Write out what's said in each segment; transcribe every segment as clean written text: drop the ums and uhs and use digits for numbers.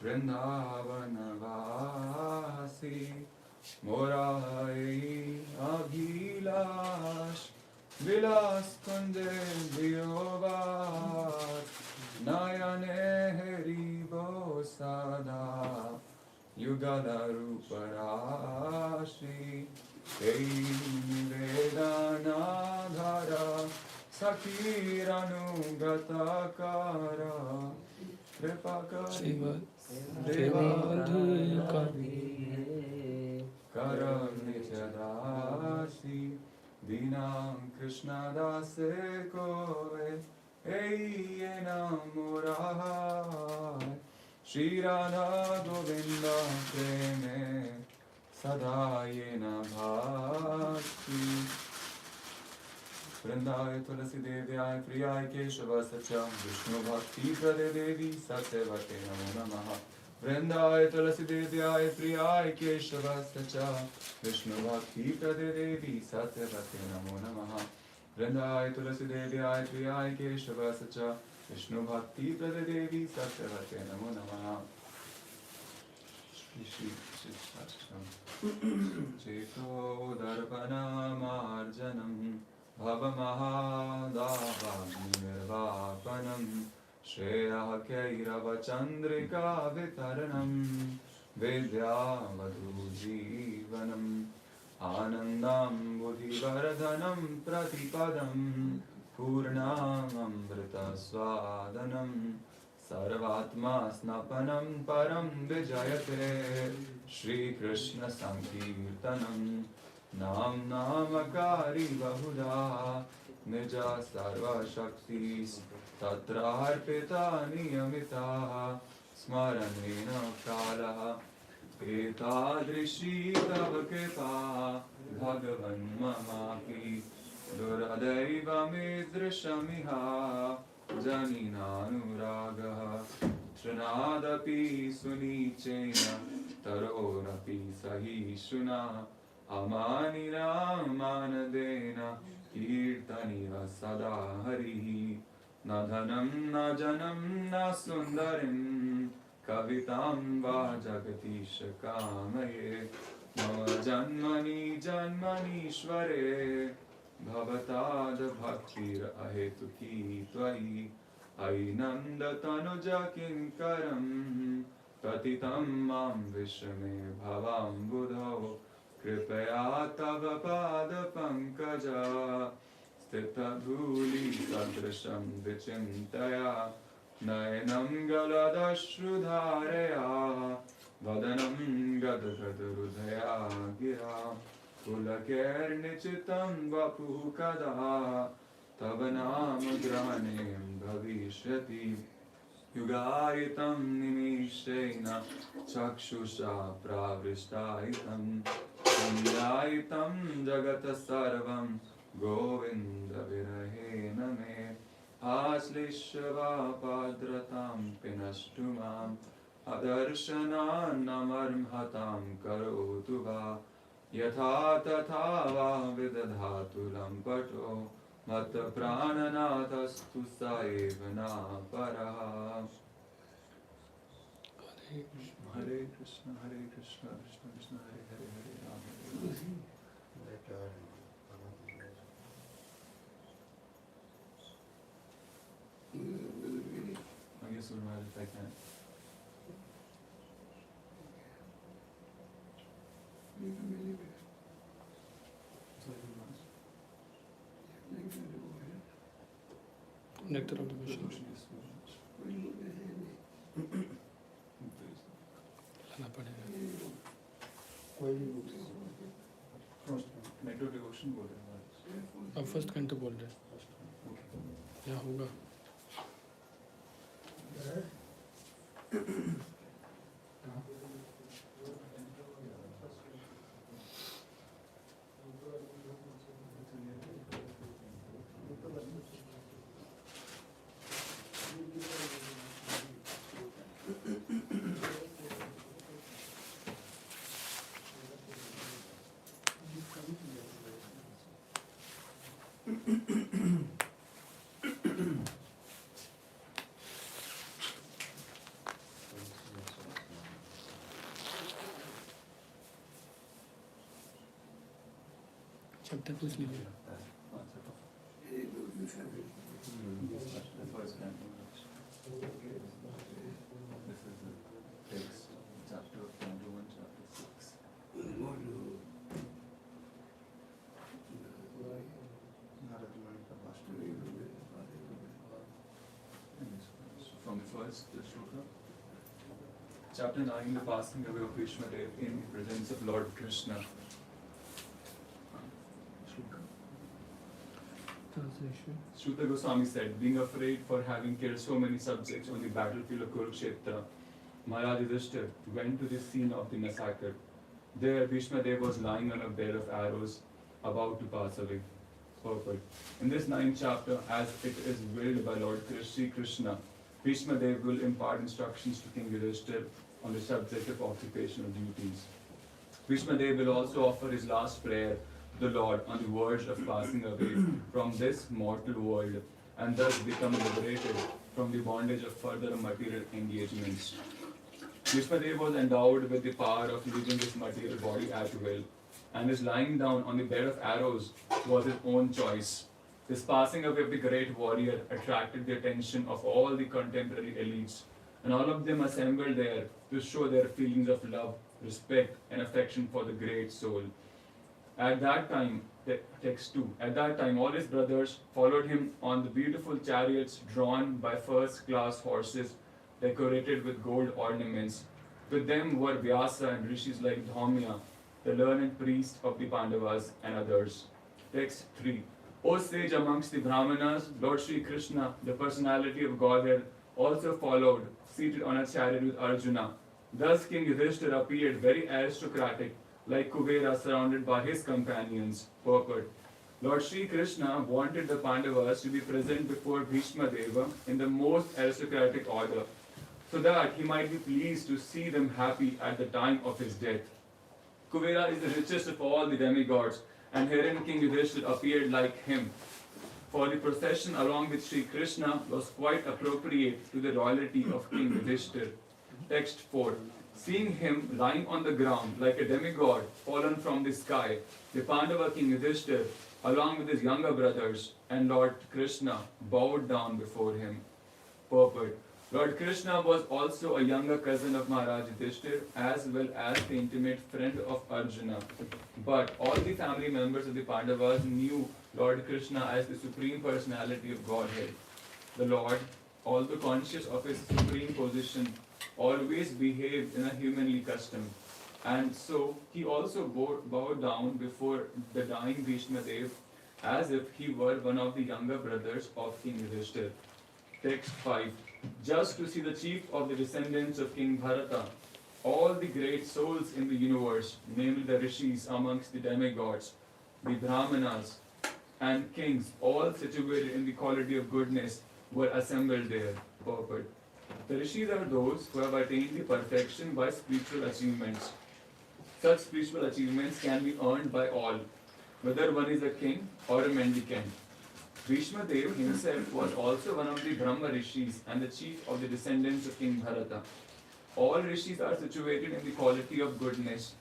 वृंदावनवासी मोरारी अभिलाष विलास कुंजे दियोबार नयने हरिबो सदा युगलरूपराशि वेदानाधारा सखीरनुगतकारा कृपा करनिचदासी दीना कृष्णदास कोवे ये नामुराय श्री राधा गोविंद प्रेमे सदा ये न भासी वृंदाय तुलसी देव्याय प्रियाय केशव सच्चाम विष्णु भक्ति प्रदे देवी सत्यवते नमो नमः वृंदाय तुलसी देव्याय प्रियाय केशव सच्चा विष्णु भक्ति प्रदे देवी सत्यवते नमो नमः वृंदाय तुलसी देव्याय प्रियाय केशव सच्चा विष्णु भक्ति प्रदे देवी सत्यवते नमो नमः श्री चेतो दर्पणमार्जनम् भवमहादावाग्निर्वापनं श्रेयः कैरवचन्द्रिका वितरणं विद्यावधूजीवनम् आनन्दाम्बुधिवर्धनं प्रतिपदं पूर्णामृतस्वादनं सर्वात्मा स्नपनं परं विजयते श्रीकृष्णसङ्कीर्तनं नाम नामकारी बहुधा निज सर्वशक्ति तत्रार्पिता नियमिता स्मरणेन कालः एतादृशी तव कृपा भगवन् ममापि दुर्दैवमीदृशमिह जनिनानुरागः तृणादपि सुनीचेन तरोरपि सहिष्णुना अमानिनामानदेन कीर्तनिव सदा हरिः न धनं न जनं न सुन्दरीं कवितां वा जगदीश कामये मम जन्मनि जन्मनीश्वरे भवताद् भक्तिरहेतुकी त्वयि अयि नन्दतनुज किङ्करं पतितं मां विस्मये भवाम्बुधौ कृपया तव पादपङ्कजा स्थितधूलिसदृशं विचिन्तया नयनं गलदश्रुधारया वदनं गदगदहृदया गिरा पुलकैर्निचितं वपुः कदा तव नाम ग्रहणे भविष्यति युगायितं निमिषेण चक्षुषा प्रावृष्टायितं सञ्जायितं जगतः सर्वं गोविन्दविरहेण मे आश्लिष्यवापाद्रतां पिनष्टु माम् अदर्शनान्नमर्हतां करोतु वा यथा तथा वा विदधातु लम्पटो मत्प्राणनाथस्तु स एव नापरः हरे Krishna Krishna Krishna Hare Hare Hare Ram I guess we'll write it like that. Nectar of devotion. लाना पड़ेगा। Nectar of devotion बोल रहे हैं। अब फर्स्ट कैंटो बोल रहे हैं। क्या होगा? जब तक पूछ लीजिए. From the first shloka. Chapter 9, the passing away of Bhishma Dev in presence of Lord Krishna. Translation. Shruta Goswami said, being afraid for having killed so many subjects on the battlefield of Kurukshetra, Maharaj Yudhishthira went to the scene of the massacre. There, Bhishma Dev was lying on a bed of arrows, about to pass away. Purport. In this 9th chapter, as it is willed by Lord Sri Krishna, Bhishma Dev will impart instructions to King Yudhishthira on the subject of occupational duties. Bhishma Dev will also offer his last prayer to the Lord on the verge of passing away from this mortal world and thus become liberated from the bondage of further material engagements. Bhishma Dev was endowed with the power of leaving his material body at will, and his lying down on the bed of arrows was his own choice. This passing away of the great warrior attracted the attention of all the contemporary elites, and all of them assembled there to show their feelings of love, respect, and affection for the great soul. At that time, text 2, at that time all his brothers followed him on the beautiful chariots drawn by first-class horses decorated with gold ornaments. With them were Vyasa and rishis like Dhaumya, the learned priest of the Pandavas, and others. Text 3. O sage amongst the Brahmanas, Lord Sri Krishna, the personality of Godhead, also followed, seated on a chariot with Arjuna. Thus King Yudhishthira appeared very aristocratic, like Kuvera surrounded by his companions. Purport. Lord Sri Krishna wanted the Pandavas to be present before Bhishma Deva in the most aristocratic order, so that he might be pleased to see them happy at the time of his death. Kuvera is the richest of all the demigods, and herein King Yudhishthira appeared like him. For the procession along with Sri Krishna was quite appropriate to the royalty of King Yudhishthira. Text 4. Seeing him lying on the ground like a demigod fallen from the sky, the Pandava King Yudhishthira, along with his younger brothers and Lord Krishna, bowed down before him. Purport. Lord Krishna was also a younger cousin of Maharaj Yudhishthira as well as the intimate friend of Arjuna. But all the family members of the Pandavas knew Lord Krishna as the Supreme Personality of Godhead. The Lord, although conscious of his supreme position, always behaved in a humanly custom. And so he also bowed down before the dying Bhishma Dev as if he were one of the younger brothers of King Yudhishthira. Text 5. Just to see the chief of the descendants of King Bharata, all the great souls in the universe, namely the rishis amongst the demigods, the brahmanas, and kings, all situated in the quality of goodness, were assembled there. Purport. The rishis are those who have attained the perfection by spiritual achievements. Such spiritual achievements can be earned by all, whether one is a king or a mendicant. Bhishma Dev himself was also one of the Brahma rishis and the chief of the descendants of King Bharata. All rishis are situated in the quality of goodness.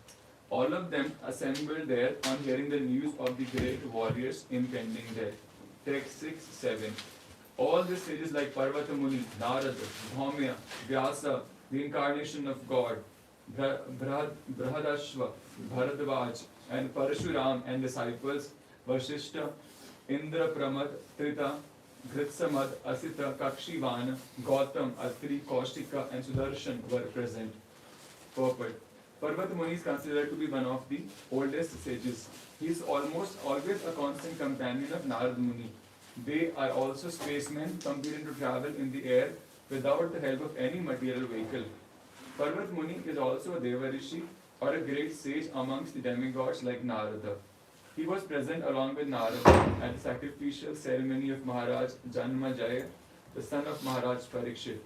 All of them assembled there on hearing the news of the great warrior's impending death. Text 6-7. All the sages like Parvata Muni, Narada, Dhaumya, Vyasa, the incarnation of God, Brahadashva, Bharadvaj, and Parshuram and disciples, Vashishta, Indra Pramad, Trita, Gritsamad, Asita, Kakshivan, Gautam, Atri, Kaushika, and Sudarshan were present. Purport. Parvat Muni is considered to be one of the oldest sages. He is almost always a constant companion of Narad Muni. They are also spacemen competent to travel in the air without the help of any material vehicle. Parvat Muni is also a Deva Rishi or a great sage amongst the demigods like Narada. He was present along with Narada at the sacrificial ceremony of Maharaj Janmajaya, the son of Maharaj Parikshit.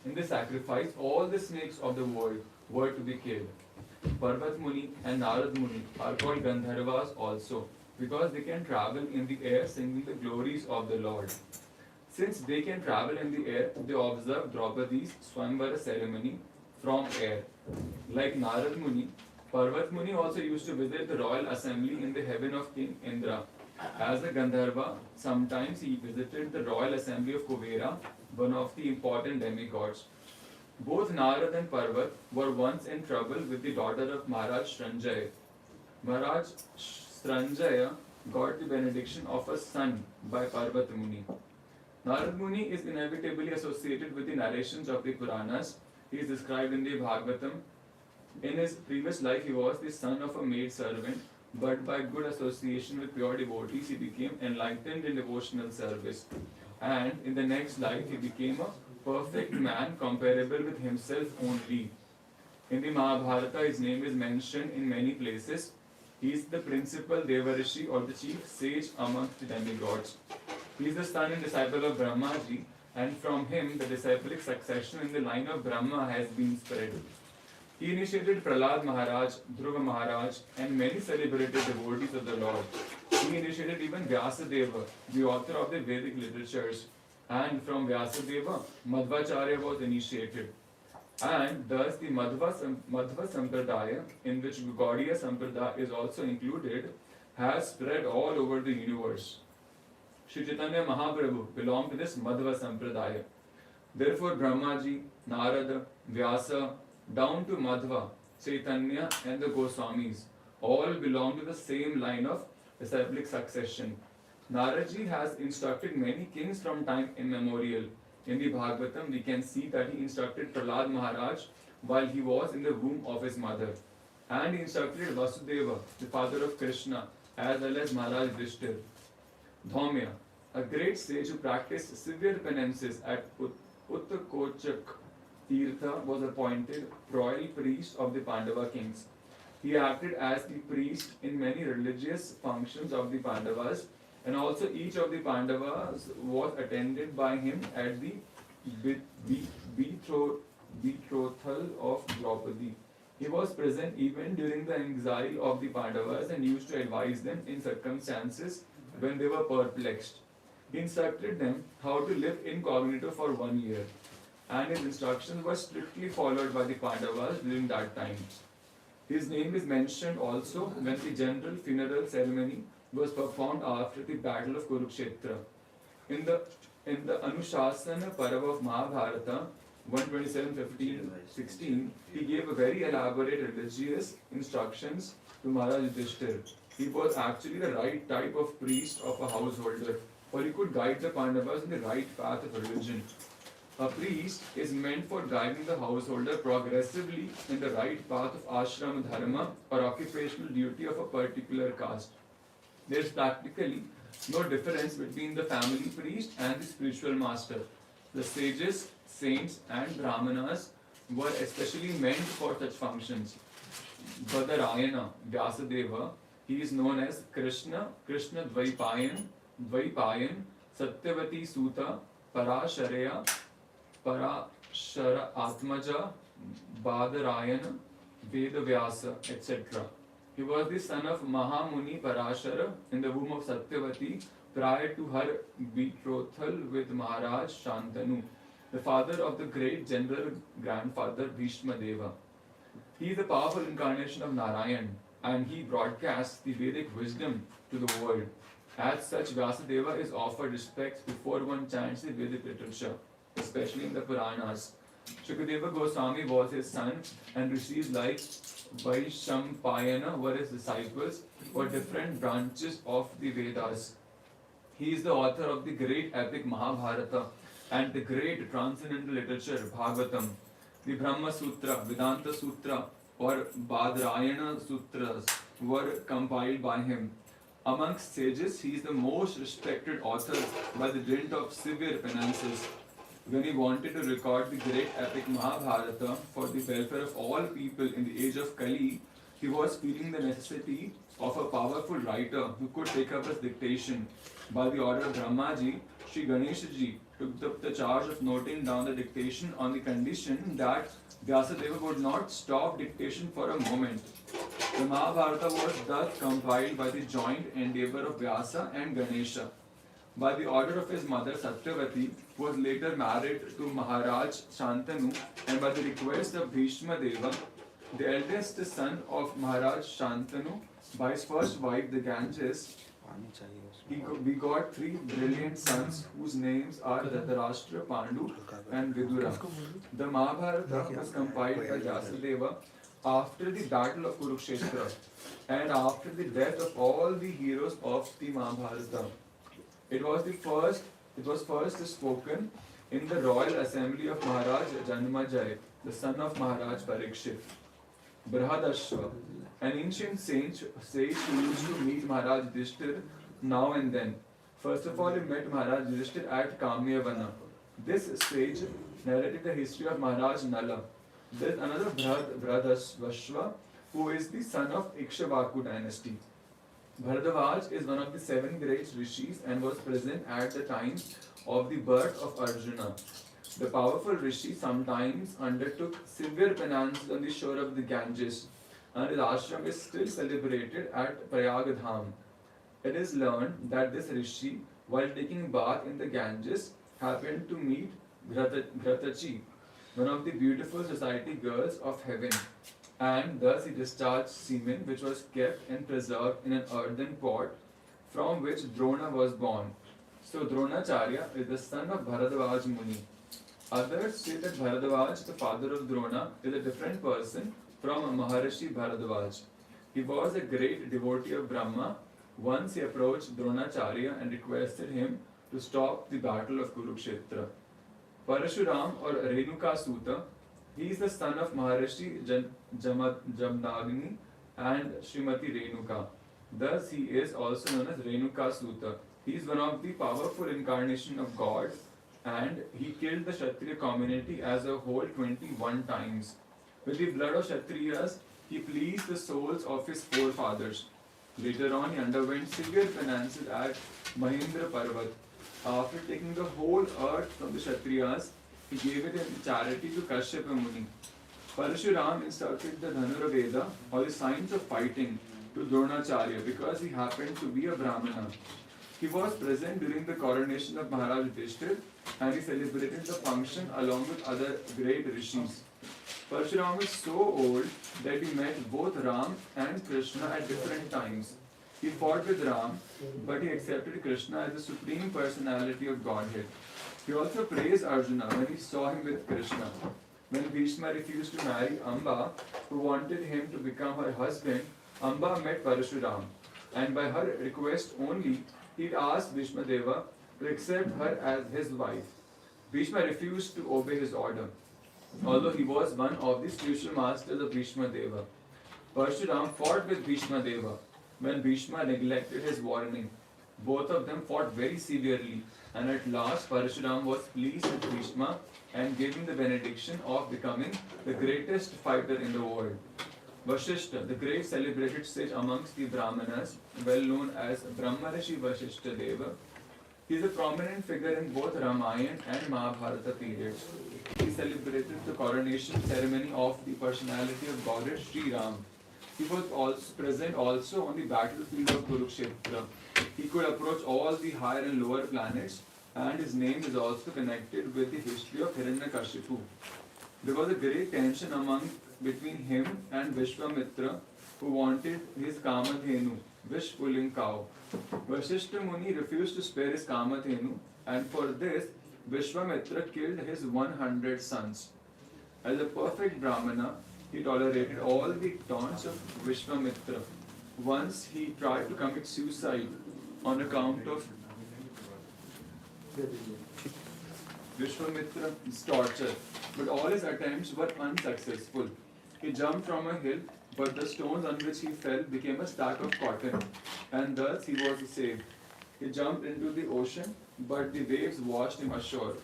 In the sacrifice, all the snakes of the world were to be killed. Parvat Muni and Narad Muni are called Gandharvas also, because they can travel in the air singing the glories of the Lord. Since they can travel in the air, they observe Draupadi's Swamvara ceremony from air. Like Narad Muni, Parvat Muni also used to visit the royal assembly in the heaven of King Indra. As a Gandharva, sometimes he visited the royal assembly of Kuvera, one of the important demigods. Both Narad and Parvat were once in trouble with the daughter of Maharaj Sranjaya. Maharaj Sranjaya got the benediction of a son by Parvat Muni. Narad Muni is inevitably associated with the narrations of the Puranas. He is described in the Bhagavatam. In his previous life, he was the son of a maid servant, but by good association with pure devotees, he became enlightened in devotional service. And in the next life, he became a perfect man comparable with himself only. In the Mahabharata, his name is mentioned in many places. He is the principal Devarishi or the chief sage amongst the demigods. He is the son and disciple of Brahmaji, and from him the disciplic succession in the line of Brahma has been spread. He initiated Prahlad Maharaj, Dhruva Maharaj, and many celebrated devotees of the Lord. He initiated even Vyasadeva, the author of the Vedic literatures, and from Vyasadeva, Madhvacharya was initiated. And thus the Madhva Sampradaya, in which Gaudiya Sampradaya is also included, has spread all over the universe. Sri Chaitanya Mahaprabhu belonged to this Madhva Sampradaya. Therefore, Brahmaji, Narada, Vyasa, down to Madhva, Chaitanya, and the Goswamis all belong to the same line of disciplic succession. Naraji has instructed many kings from time immemorial. In the Bhagavatam, we can see that he instructed Prahlad Maharaj while he was in the womb of his mother. And he instructed Vasudeva, the father of Krishna, as well as Maharaj Yudhishthir. Dhaumya, a great sage who practiced severe penances at Uttakochak Tirtha, was appointed royal priest of the Pandava kings. He acted as the priest in many religious functions of the Pandavas, and also each of the Pandavas was attended by him at the betrothal of Draupadi. He was present even during the exile of the Pandavas and used to advise them in circumstances when they were perplexed. He instructed them how to live incognito for 1 year, and his instructions were strictly followed by the Pandavas during that time. His name is mentioned also when the general funeral ceremony was performed after the battle of Kurukshetra. In the Anushasana Parva of Mahabharata 127:15-16, he gave a very elaborate religious instructions to Maharaj Yudhishthir. He was actually the right type of priest of a householder, for he could guide the Pandavas in the right path of religion. A priest is meant for guiding the householder progressively in the right path of ashram dharma or occupational duty of a particular caste. There is practically no difference between the family priest and the spiritual master. The sages, saints, and brahmanas were especially meant for such functions. Badarayana, Vyasadeva, he is known as Krishna Dvaipayan, Satyavati Suta, Parasharaya, Parashara Atmaja, Badarayana, Vedavyasa, etc. He was the son of Mahamuni Parashara in the womb of Satyavati prior to her betrothal with Maharaj Shantanu, the father of the great general grandfather Bhishma Deva. He is the powerful incarnation of Narayan, and he broadcasts the Vedic wisdom to the world. As such, Vyasadeva is offered respects before one chants the Vedic literature, especially in the Puranas. Shukadeva Goswami was his son, and rishis like Vaishampayana were his disciples for different branches of the Vedas. He is the author of the great epic Mahabharata and the great transcendental literature Bhagavatam. The Brahma Sutra, Vedanta Sutra, or Badrayana Sutras were compiled by him. Amongst sages, he is the most respected author by the dint of severe penances. When he wanted to record the great epic Mahabharata for the welfare of all people in the age of Kali, he was feeling the necessity of a powerful writer who could take up his dictation. By the order of Brahmaji, Sri Ganeshaji took up the charge of noting down the dictation on the condition that Vyasadeva would not stop dictation for a moment. The Mahabharata was thus compiled by the joint endeavor of Vyasa and Ganesha. By the order of his mother Satyavati, who was later married to Maharaj Shantanu, and by the request of Bhishma Deva, The eldest son of Maharaj Shantanu, by his first wife, the Ganges, we got three brilliant sons whose names are Dhritarashtra, Pandu, and Vidura. The Mahabharata was compiled by Vyasadeva after the battle of Kurukshetra and after the death of all the heroes of the Mahabharata. It was first spoken in the royal assembly of Maharaj Janmajay, the son of Maharaj Parikshit. Brihadashva, an ancient sage who used to meet Maharaj Yudhishthir now and then. First of all, he met Maharaj Yudhishthir at Kamyavana. This sage narrated the history of Maharaj Nala. There is another Brihadashva who is the son of Ikshvaku dynasty. Bharadwaj is one of the 7 great rishis and was present at the time of the birth of Arjuna. The powerful rishi sometimes undertook severe penances on the shore of the Ganges, and his ashram is still celebrated at Prayagadham. It is learned that this rishi, while taking bath in the Ganges, happened to meet Ghratachi, one of the beautiful society girls of heaven, and thus he discharged semen which was kept and preserved in an earthen pot from which Drona was born. So Dronacharya is the son of Bharadwaj Muni. Others say that Bharadwaj, the father of Drona, is a different person from Maharishi Bharadwaj. He was a great devotee of Brahma. Once he approached Dronacharya and requested him to stop the battle of Kurukshetra. Parashuram or Renuka Suta, he is the son of Maharishi Jamnagni and Srimati Renuka. Thus he is also known as Renuka Suta. He is one of the powerful incarnation of God, and he killed the Kshatriya community as a whole 21 times. With the blood of Kshatriyas, he pleased the souls of his forefathers. Later on, he underwent severe penances at Mahindra Parvat. After taking the whole earth from the Kshatriyas, he gave it in charity to Kashyapa Muni. Parashuram instructed the Dhanurveda, or the science of fighting, to Dronacharya because he happened to be a Brahmana. He was present during the coronation of Maharaj Yudhishthir and he celebrated the function along with other great rishis. Parshuram is so old that he met both Ram and Krishna at different times. He fought with Ram, but he accepted Krishna as the supreme personality of Godhead. He also praised Arjuna when he saw him with Krishna. When Bhishma refused to marry Amba, who wanted him to become her husband, Amba met Parashuram, and by her request only, he asked Bhishma Deva to accept her as his wife. Bhishma refused to obey his order, although he was one of the spiritual masters of Bhishma Deva. Parshuram fought with Bhishma Deva. When Bhishma neglected his warning, both of them fought very severely, and at last Parshuram was pleased with Bhishma and gave him the benediction of becoming the greatest fighter in the world. Vashishta, the great celebrated sage amongst the Brahmanas, well known as Brahmarishi Vashishta Deva, he is a prominent figure in both Ramayana and Mahabharata periods. He celebrated the coronation ceremony of the personality of Goddess Sri Ram. He was also present also on the battlefield of Kurukshetra. He could approach all the higher and lower planets, and his name is also connected with the history of Hiranyakashipu. There was a great tension between him and Vishwamitra, who wanted his Kamadhenu, Vish pulling cow. Vashishta Muni refused to spare his Kamadhenu, and for this, Vishwamitra killed his 100 sons. As a perfect Brahmana, he tolerated all the taunts of Vishwamitra. Once he tried to commit suicide on account of Vishwamitra's torture, but all his attempts were unsuccessful. He jumped from a hill, but the stones on which he fell became a stack of cotton, and thus he was saved. He jumped into the ocean, but the waves washed him ashore.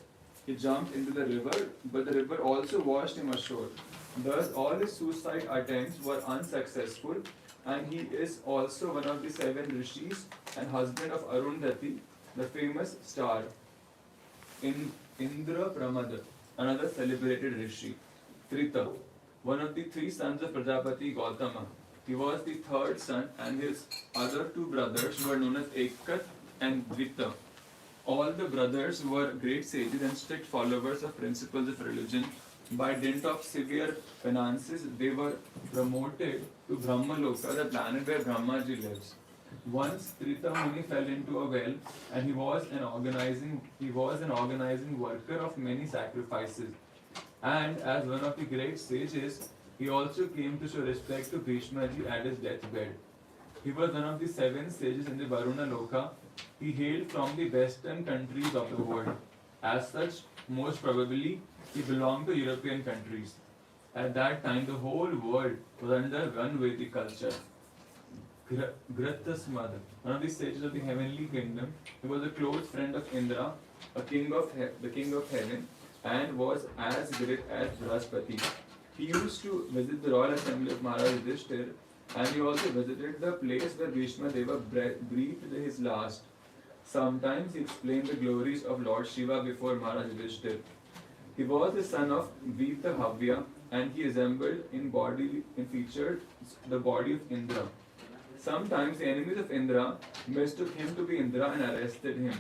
He jumped into the river, but the river also washed him ashore. Thus all his suicide attempts were unsuccessful, and he is also one of the 7 rishis and husband of Arundhati, the famous star. Indra Pramada, another celebrated rishi. Trita, one of the 3 sons of Prajapati Gautama. He was the 3rd son, and his other 2 brothers were known as Ekat and Dvita. All the brothers were great sages and strict followers of principles of religion. By dint of severe penances, they were promoted to Brahmaloka, the planet where Brahmaji lives. Once Trita Muni fell into a well, and he was an organizing worker of many sacrifices. And as one of the great sages, he also came to show respect to Bhishma ji at his deathbed. He was one of the 7 sages in the Varuna Loka. He hailed from the western countries of the world. As such, most probably, he belonged to European countries. At that time, the whole world was under one Vedic culture. Grathas mother, one of the sages of the heavenly kingdom, he was a close friend of Indra, the king of heaven, and was as great as Brahaspati. He used to visit the royal assembly of Maharaj Yudhishthir, and he also visited the place where Bhishma Deva breathed his last. Sometimes he explained the glories of Lord Shiva before Maharaj Yudhishthir. He was the son of Vita Havya, and he resembled in features the body of Indra. Sometimes the enemies of Indra mistook him to be Indra and arrested him.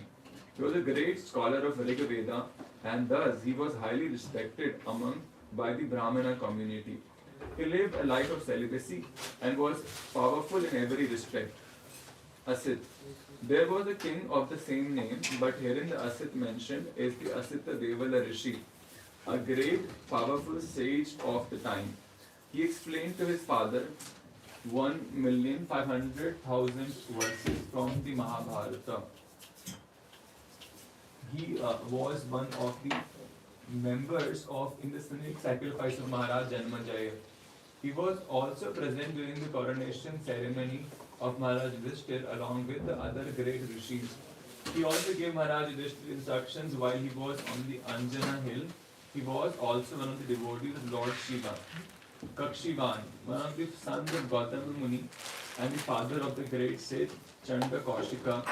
He was a great scholar of Rig Veda, and thus he was highly respected by the Brahmana community. He lived a life of celibacy and was powerful in every respect. Asit. There was a king of the same name, but herein the Asit mentioned is the Asita Devala Rishi, a great powerful sage of the time. He explained to his father 1,500,000 verses from the Mahabharata. He was one of the members in the scenic sacrifice of Maharaj Janmajaya. He was also present during the coronation ceremony of Maharaj Yudhishthir along with the other great rishis. He also gave Maharaj Yudhishthir instructions while he was on the Anjana hill. He was also one of the devotees of Lord Shiva. Kakshivan, one of the sons of Gautama Muni and the father of the great sage Chanda Kaushika.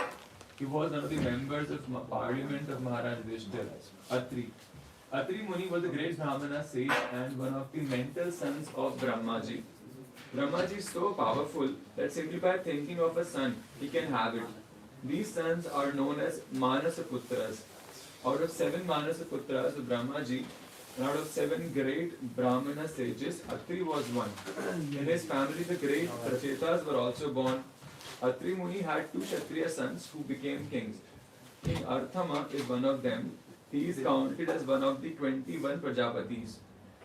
He was one of the members of parliament of Maharaj Yudhishthir. Atri. Atri Muni was a great Brahmana sage and one of the mental sons of Brahmaji. Brahmaji is so powerful that simply by thinking of a son, he can have it. These sons are known as Manasaputras. Out of 7 Manasaputras of Brahmaji, and out of 7 great Brahmana sages, Atri was one. In his family, the great Prachetas were also born. Atri Muni had 2 Kshatriya sons who became kings. King Arthama is one of them. He is counted as one of the 21 Prajapatis.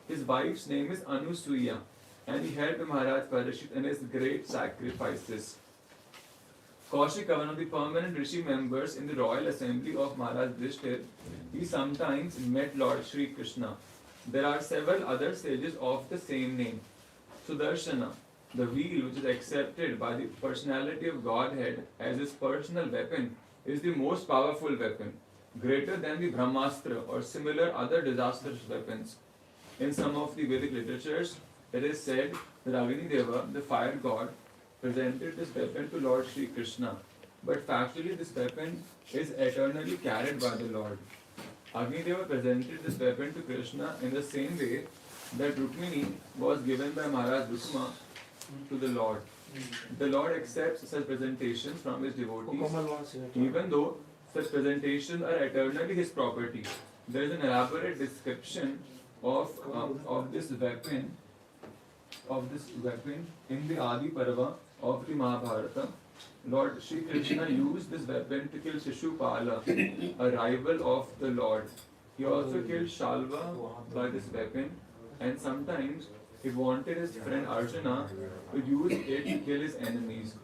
His wife's name is Anusuya, and he helped Maharaj Parishit in his great sacrifices. Kaushika, one of the permanent rishi members in the royal assembly of Maharaj Yudhishthir, he sometimes met Lord Shri Krishna. There are several other sages of the same name. Sudarshana, the wheel which is accepted by the personality of Godhead as his personal weapon, is the most powerful weapon, greater than the Brahmastra or similar other disastrous weapons. In some of the Vedic literatures, it is said that Agni Deva, the fire god, presented this weapon to Lord Shri Krishna. But factually, this weapon is eternally carried by the Lord. Agni Deva presented this weapon to Krishna in the same way that Rukmini was given by Maharaj Rukma to the Lord. The Lord accepts such presentations from his devotees, even though such presentations are eternally his property. There is an elaborate description of this weapon in the Adi Parva of the Mahabharata. Lord Shri Krishna used this weapon to kill Shishupala, a rival of the Lord. He also killed Shalva by this weapon, and sometimes he wanted his friend Arjuna to use it to kill his enemies.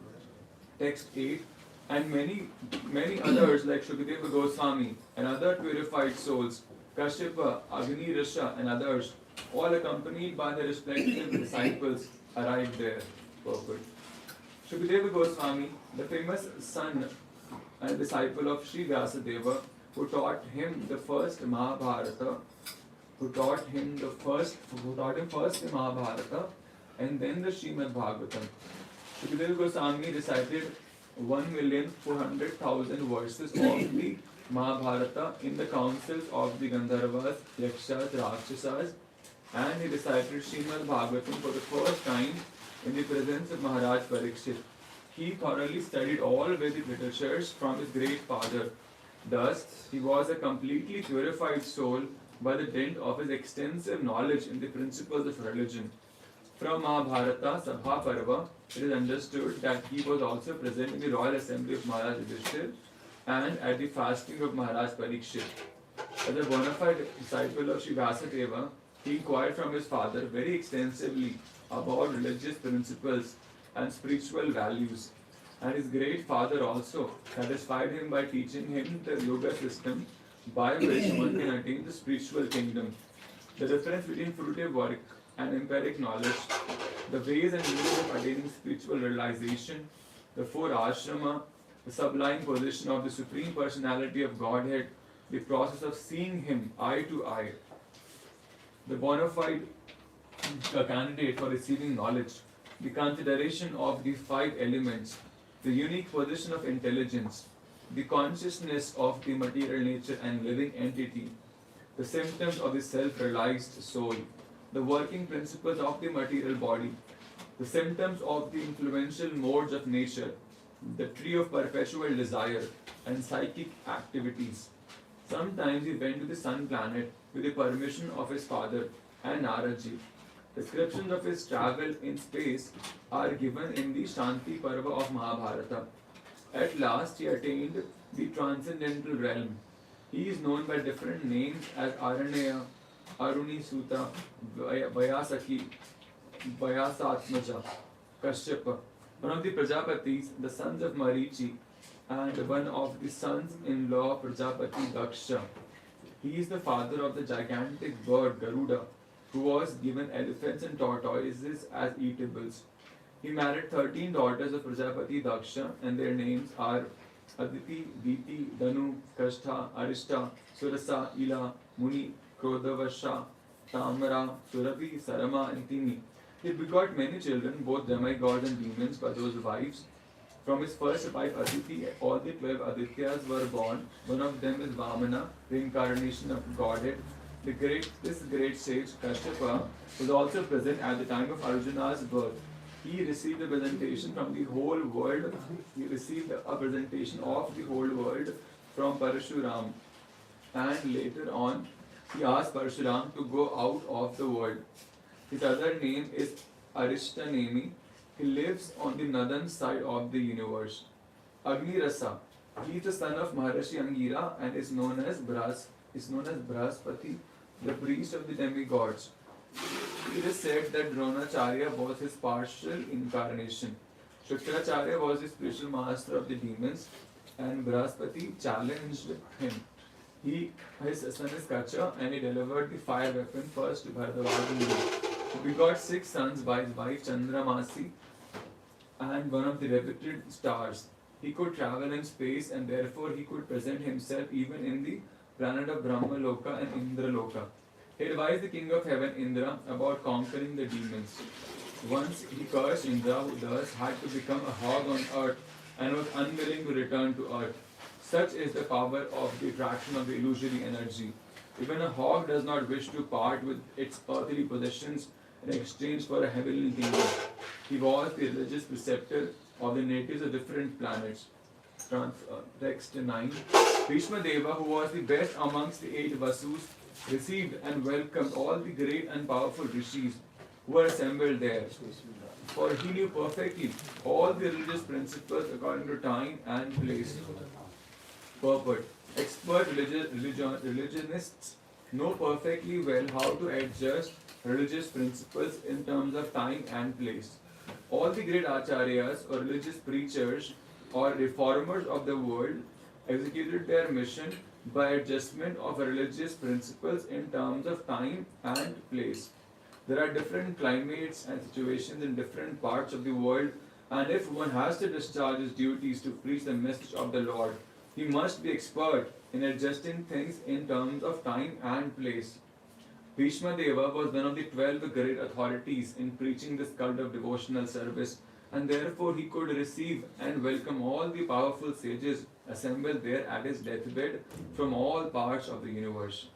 Text 8. And many others like Shukadeva Goswami and other purified souls, Kashyapa, Agni Risha and others, all accompanied by their respective disciples, arrived there. Perfect. Shukadeva Goswami, the famous son and disciple of Sri Vyasadeva, who taught him first the Mahabharata and then the Srimad Bhagavatam. Shukadeva Goswami recited 1,400,000 verses of the Mahabharata in the councils of the Gandharvas, Yakshas, Rakshasas, and he recited Srimad Bhagavatam for the first time in the presence of Maharaj Parikshit. He thoroughly studied all Vedic literatures from his great father. Thus, he was a completely purified soul by the dint of his extensive knowledge in the principles of religion. From Mahabharata Sabha Parva, it is understood that he was also present in the royal assembly of Maharaj Yudhishthir and at the fasting of Maharaj Parikshit. As a bona fide disciple of Sri Vyasadeva, he inquired from his father very extensively about religious principles and spiritual values. And his great father also satisfied him by teaching him the yoga system by which one can attain the spiritual kingdom. The difference between fruitive work and empiric knowledge, the ways and means of attaining spiritual realization, the four ashrama, the sublime position of the Supreme Personality of Godhead, the process of seeing Him eye to eye, the bona fide candidate for receiving knowledge, the consideration of the five elements, the unique position of intelligence, the consciousness of the material nature and living entity, the symptoms of the self-realized soul, the working principles of the material body, the symptoms of the influential modes of nature, the tree of perpetual desire, and psychic activities. Sometimes he went to the sun planet with the permission of his father and Naraji. Descriptions of his travel in space are given in the Shanti Parva of Mahabharata. At last he attained the transcendental realm. He is known by different names as Aranyaya, Aruni Suta, Vyasaki, Vyasatmaja, Kashyapa, one of the Prajapatis, the sons of Marichi, and one of the sons-in-law Prajapati Daksha. He is the father of the gigantic bird Garuda, who was given elephants and tortoises as eatables. He married 13 daughters of Prajapati Daksha, and their names are Aditi, Diti, Danu, Kashtha, Arishta, Surasa, Ila, Muni, Krodavasha, Tamara, Surabhi, Sarama, and Tini. He begot many children, both demigods and demons, by those wives. From his first wife Aditi, all the 12 Adityas were born. One of them is Vamana, reincarnation of Godhead. This great sage, Kashyapa, was also present at the time of Arjuna's birth. He received a presentation from the whole world. He received a presentation of the whole world from Parashuram. And later on, he asked Parshuram to go out of the world. His other name is Arishtanemi. He lives on the northern side of the universe. Agni Rasa. He is the son of Maharishi Angira and is known as Brahaspati, the priest of the demigods. It is said that Dronacharya was his partial incarnation. Shukracharya was the spiritual master of the demons, and Brahaspati challenged him. His son is Kacha, and he delivered the fire weapon first to Bharadwaj. He begot 6 sons by his wife Chandramasi and one of the reputed stars. He could travel in space, and therefore he could present himself even in the planet of Brahma Loka and Indra Loka. He advised the king of heaven, Indra, about conquering the demons. Once he cursed Indra, who thus had to become a hog on earth and was unwilling to return to earth. Such is the power of the attraction of the illusory energy. Even a hog does not wish to part with its earthly possessions in exchange for a heavenly kingdom. He was the religious preceptor of the natives of different planets. Text 9. Bhishma Deva, who was the best amongst the 8 Vasus, received and welcomed all the great and powerful rishis who were assembled there. For he knew perfectly all the religious principles according to time and place. Purport. Expert religionists know perfectly well how to adjust religious principles in terms of time and place. All the great acharyas or religious preachers or reformers of the world executed their mission by adjustment of religious principles in terms of time and place. There are different climates and situations in different parts of the world, and if one has to discharge his duties to preach the message of the Lord, he must be expert in adjusting things in terms of time and place. Bhishma Deva was one of the 12 great authorities in preaching this cult of devotional service, and therefore he could receive and welcome all the powerful sages assembled there at his deathbed from all parts of the universe.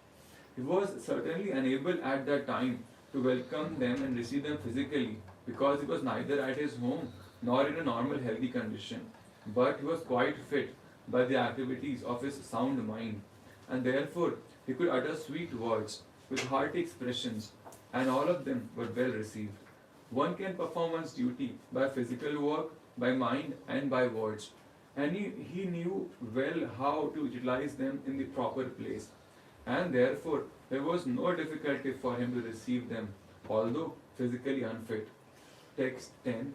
He was certainly unable at that time to welcome them and receive them physically, because he was neither at his home nor in a normal healthy condition, but he was quite fit by the activities of his sound mind, and therefore He could utter sweet words with hearty expressions, and all of them were well received. One can perform one's duty by physical work, by mind, and by words, and he knew well how to utilize them in the proper place, and therefore there was no difficulty for him to receive them, although physically unfit. Text 10.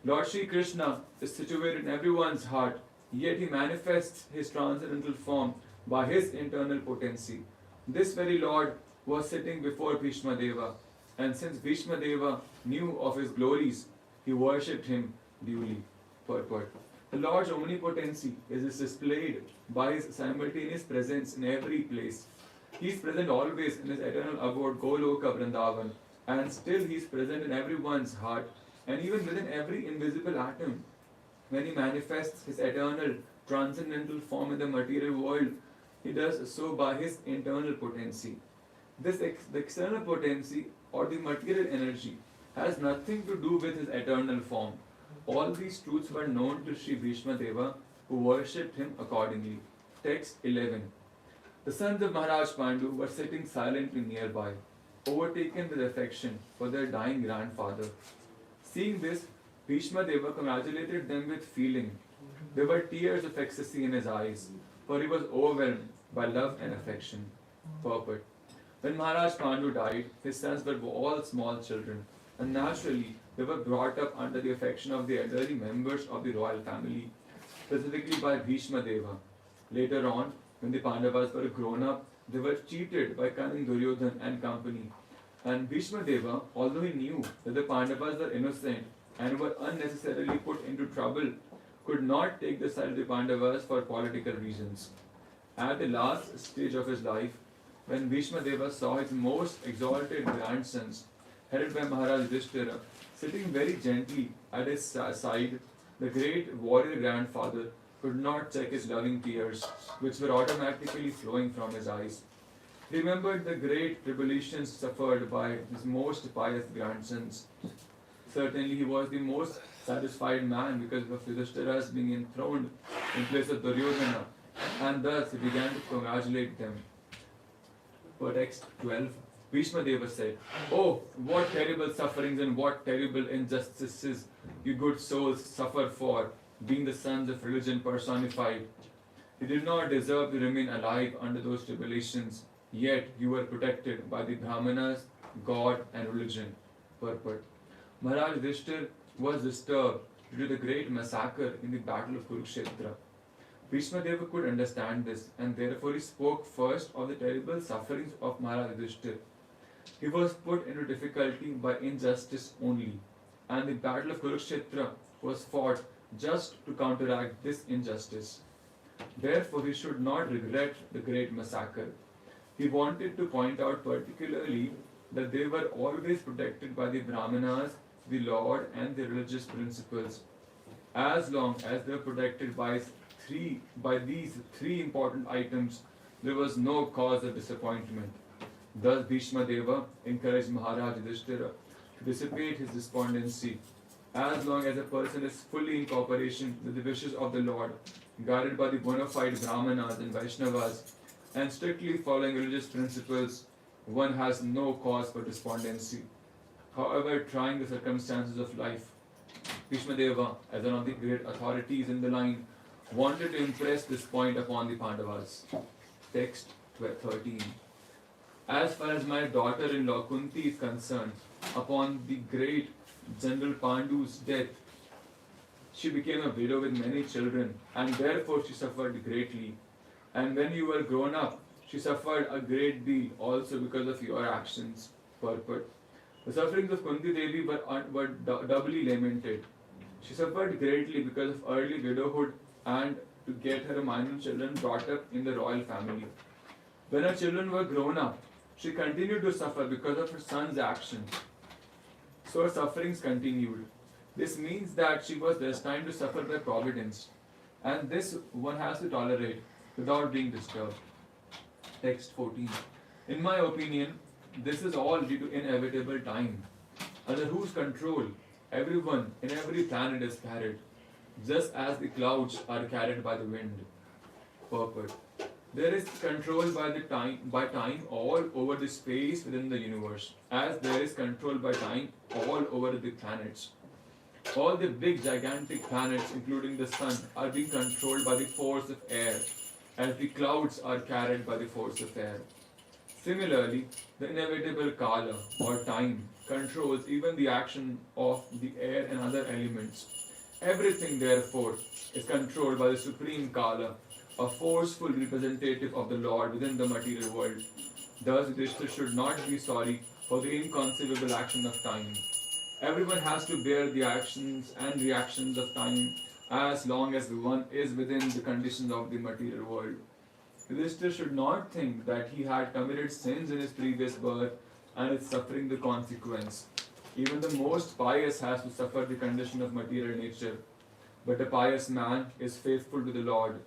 Lord Sri Krishna is situated in everyone's heart, yet he manifests his transcendental form by his internal potency. This very Lord was sitting before Bhishma Deva, and since Bhishma Deva knew of his glories, he worshipped him duly. Purport. The Lord's omnipotency is displayed by his simultaneous presence in every place. He is present always in his eternal abode Goloka Vrindavan, and still he is present in everyone's heart and even within every invisible atom. When he manifests his eternal transcendental form in the material world, he does so by his internal potency. The external potency or the material energy has nothing to do with his eternal form. All these truths were known to Sri Bhishma Deva, who worshipped him accordingly. Text 11. The sons of Maharaj Pandu were sitting silently nearby, overtaken with affection for their dying grandfather. Seeing this, Bhishma Deva congratulated them with feeling. There were tears of ecstasy in his eyes, for he was overwhelmed by love and affection. Purport. When Maharaj Pandu died, his sons were all small children, and naturally they were brought up under the affection of the elderly members of the royal family, specifically by Bhishma Deva. Later on, when the Pandavas were grown up, they were cheated by cunning Duryodhan and company. And Bhishma Deva, although he knew that the Pandavas were innocent and were unnecessarily put into trouble, could not take the side of the Pandavas for political reasons. At the last stage of his life, when Bhishma Deva saw his most exalted grandsons, headed by Maharaj Yudhishthira, sitting very gently at his side, the great warrior grandfather could not check his loving tears, which were automatically flowing from his eyes. He remembered the great tribulations suffered by his most pious grandsons. Certainly he was the most satisfied man because of Yudhishthira's being enthroned in place of Duryodhana, and thus he began to congratulate them. For text 12, Bhishma Deva said, "Oh, what terrible sufferings and what terrible injustices you good souls suffer for, being the sons of religion personified. You did not deserve to remain alive under those tribulations, yet you were protected by the Brahmanas, God and religion." Purport. Maharaj Yudhishthir was disturbed due to the great massacre in the battle of Kurukshetra. Bhishma Deva could understand this, and therefore he spoke first of the terrible sufferings of Maharaj Yudhishthir. He was put into difficulty by injustice only, and the battle of Kurukshetra was fought just to counteract this injustice. Therefore he should not regret the great massacre. He wanted to point out particularly that they were always protected by the Brahmanas, the Lord and the religious principles. As long as they were protected by these three important items, there was no cause of disappointment. Thus Bhishma Deva encouraged Maharaj Yudhishthira to dissipate his despondency. As long as a person is fully in cooperation with the wishes of the Lord, guided by the bona fide Brahmanas and Vaishnavas, and strictly following religious principles, one has no cause for despondency. However trying the circumstances of life, Bhishma Deva, as one of the great authorities in the line, wanted to impress this point upon the Pandavas. Text 13. As far as my daughter-in-law Kunti is concerned, upon the great General Pandu's death, she became a widow with many children, and therefore she suffered greatly. And when you were grown up, she suffered a great deal also because of your actions. Purport. The sufferings of Kunti Devi were doubly lamented. She suffered greatly because of early widowhood and to get her minor children brought up in the royal family. When her children were grown up, she continued to suffer because of her son's actions. So her sufferings continued. This means that she was destined to suffer by providence, and this one has to tolerate without being disturbed. Text 14. In my opinion, this is all due to inevitable time, under whose control everyone in every planet is carried, just as the clouds are carried by the wind. Purport. There is control by time all over the space within the universe, as there is control by time all over the planets. All the big gigantic planets, including the sun, are being controlled by the force of air, as the clouds are carried by the force of air. Similarly, the inevitable Kala, or time, controls even the action of the air and other elements. Everything, therefore, is controlled by the supreme Kala, a forceful representative of the Lord within the material world. Thus, Yudhishthira should not be sorry for the inconceivable action of time. Everyone has to bear the actions and reactions of time as long as one is within the conditions of the material world. Yudhishthira should not think that he had committed sins in his previous birth and is suffering the consequence. Even the most pious has to suffer the condition of material nature. But a pious man is faithful to the Lord,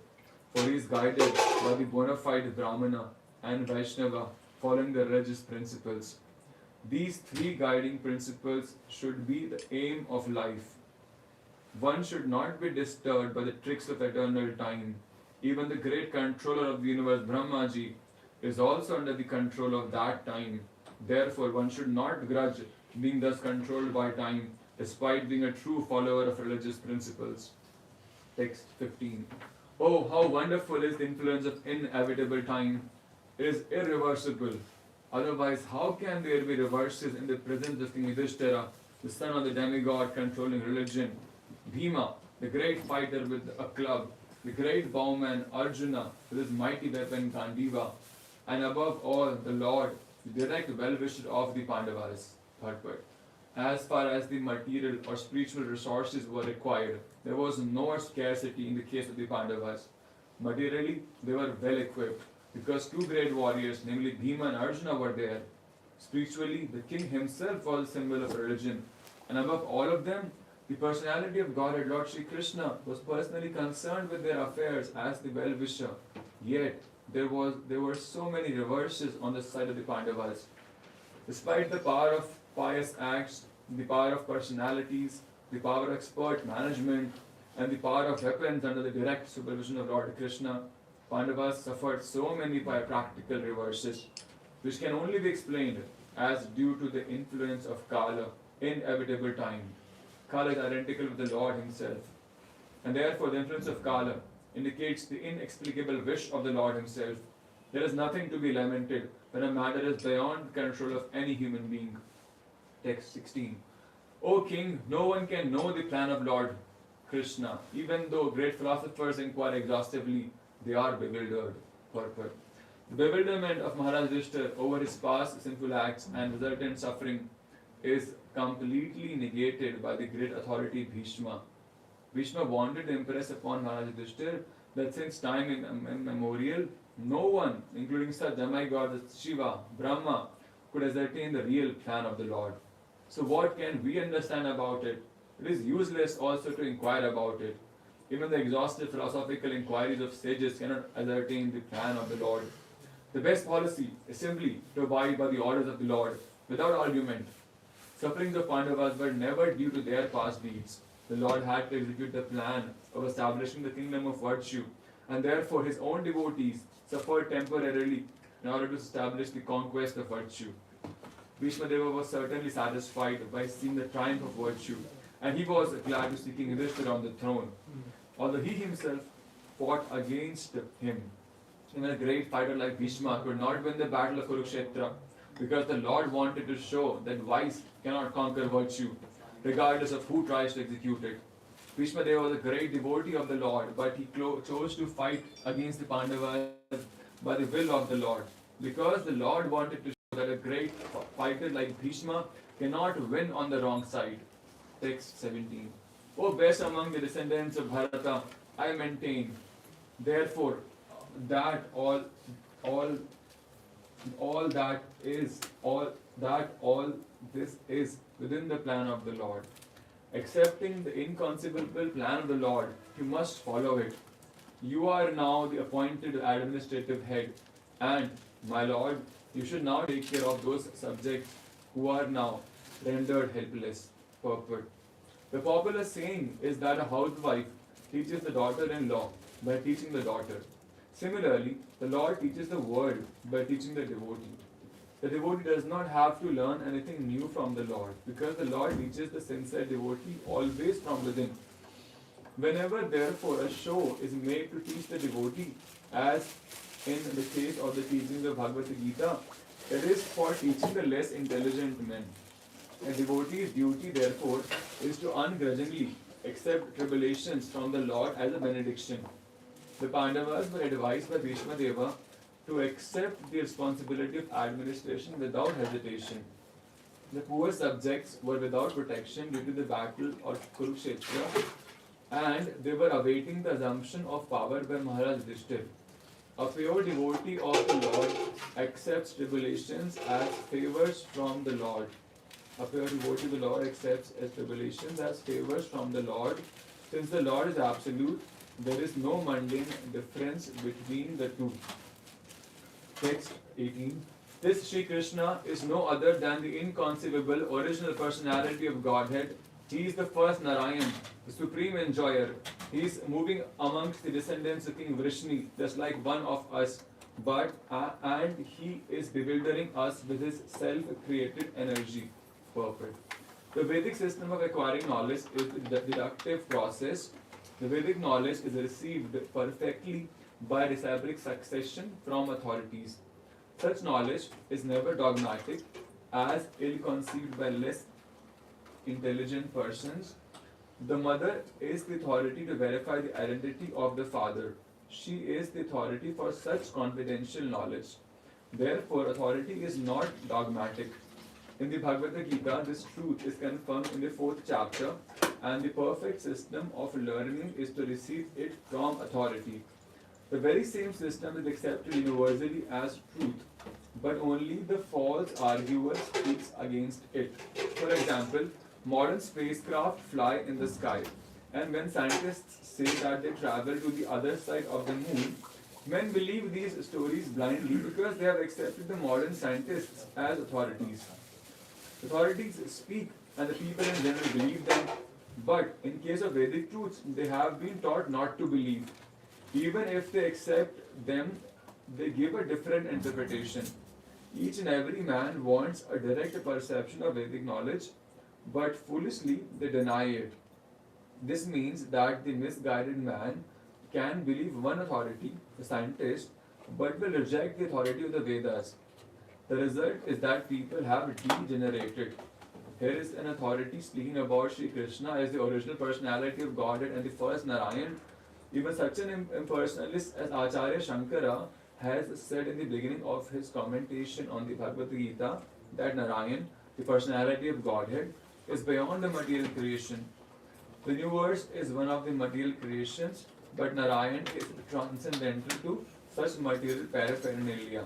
for he is guided by the bona fide Brahmana and Vaishnava following the religious principles. These three guiding principles should be the aim of life. One should not be disturbed by the tricks of eternal time. Even the great controller of the universe, Brahmaji, is also under the control of that time. Therefore, one should not grudge being thus controlled by time, despite being a true follower of religious principles. Text 15. Oh, how wonderful is the influence of inevitable time! It is irreversible. Otherwise, how can there be reverses in the presence of King Yudhishthira, the son of the demigod controlling religion? Bhima, the great fighter with a club, the great bowman Arjuna with his mighty weapon Gandiva, and above all, the Lord, the direct well-wisher of the Pandavas. Third part. As far as the material or spiritual resources were required, there was no scarcity in the case of the Pandavas. Materially, they were well equipped, because two great warriors, namely Bhima and Arjuna, were there. Spiritually, the king himself was a symbol of religion, and above all of them, the personality of Godhead, Lord Sri Krishna, was personally concerned with their affairs as the well-wisher. Yet, there were so many reverses on the side of the Pandavas. Despite the power of pious acts, the power of personalities, the power of expert management, and the power of weapons under the direct supervision of Lord Krishna, Pandavas suffered so many practical reverses, which can only be explained as due to the influence of Kala, inevitable time. Kala is identical with the Lord himself, and therefore the influence of Kala indicates the inexplicable wish of the Lord himself. There is nothing to be lamented when a matter is beyond the control of any human being. Text 16. O king, no one can know the plan of Lord Krishna, even though great philosophers inquire exhaustively, they are bewildered. Purport. The bewilderment of Maharaj Yudhishthira over his past sinful acts and resultant suffering is completely negated by the great authority Bhishma. Bhishma wanted to impress upon Maharaj Yudhishthira that since time immemorial, no one, including such demigods as Shiva, Brahma, could ascertain the real plan of the Lord. So what can we understand about it? It is useless also to inquire about it. Even the exhaustive philosophical inquiries of sages cannot ascertain the plan of the Lord. The best policy is simply to abide by the orders of the Lord without argument. Sufferings of Pandavas were never due to their past deeds. The Lord had to execute the plan of establishing the kingdom of virtue, and therefore his own devotees suffered temporarily in order to establish the conquest of virtue. Bhishma Deva was certainly satisfied by seeing the triumph of virtue, and he was glad to see King Yudhishthira on the throne, although he himself fought against him. Even a great fighter like Bhishma could not win the battle of Kurukshetra, because the Lord wanted to show that vice cannot conquer virtue, regardless of who tries to execute it. Bhishma Deva was a great devotee of the Lord, but he chose to fight against the Pandavas by the will of the Lord, because the Lord wanted to show that a great fighter like Bhishma cannot win on the wrong side. Text 17. O best among the descendants of Bharata, I maintain, therefore, that all this is within the plan of the Lord. Accepting the inconceivable plan of the Lord, you must follow it. You are now the appointed administrative head, and, my Lord, you should now take care of those subjects who are now rendered helpless. Purport. The popular saying is that a housewife teaches the daughter-in-law by teaching the daughter. Similarly, the Lord teaches the world by teaching the devotee. The devotee does not have to learn anything new from the Lord because the Lord teaches the sincere devotee always from within. Whenever, therefore, a show is made to teach the devotee, as in the case of the teaching of Bhagavad Gita, it is for teaching the less intelligent men. A devotee's duty, therefore, is to ungrudgingly accept tribulations from the Lord as a benediction. The Pandavas were advised by Bhishma Deva to accept the responsibility of administration without hesitation. The poor subjects were without protection due to the battle of Kurukshetra, and they were awaiting the assumption of power by Maharaj Yudhishthir. A pure devotee of the Lord accepts tribulations as favors from the Lord. A pure devotee of the Lord accepts as tribulations as favors from the Lord. Since the Lord is absolute, there is no mundane difference between the two. Text 18. This Sri Krishna is no other than the inconceivable original personality of Godhead. He is the first Narayan, the supreme enjoyer. He is moving amongst the descendants of King Vrishni, just like one of us. And he is bewildering us with his self-created energy. Perfect. The Vedic system of acquiring knowledge is the deductive process. The Vedic knowledge is received perfectly by reciprocal succession from authorities. Such knowledge is never dogmatic, as ill-conceived by less intelligent persons. The mother is the authority to verify the identity of the father. She is the authority for such confidential knowledge. Therefore, authority is not dogmatic. In the Bhagavad Gita, this truth is confirmed in the 4th chapter, and the perfect system of learning is to receive it from authority. The very same system is accepted universally as truth, but only the false arguer speaks against it. For example, modern spacecraft fly in the sky, and when scientists say that they travel to the other side of the moon, men believe these stories blindly because they have accepted the modern scientists as authorities. Authorities speak and the people in general believe them, but in case of Vedic truths, they have been taught not to believe. Even if they accept them, they give a different interpretation. Each and every man wants a direct perception of Vedic knowledge, but foolishly they deny it. This means that the misguided man can believe one authority, the scientist, but will reject the authority of the Vedas. The result is that people have degenerated. Here is an authority speaking about Sri Krishna as the original personality of Godhead and the first Narayan. Even such an impersonalist as Acharya Shankara has said in the beginning of his commentation on the Bhagavad Gita that Narayan, the personality of Godhead, is beyond the material creation. The universe is one of the material creations, but Narayan is transcendental to such material paraphernalia.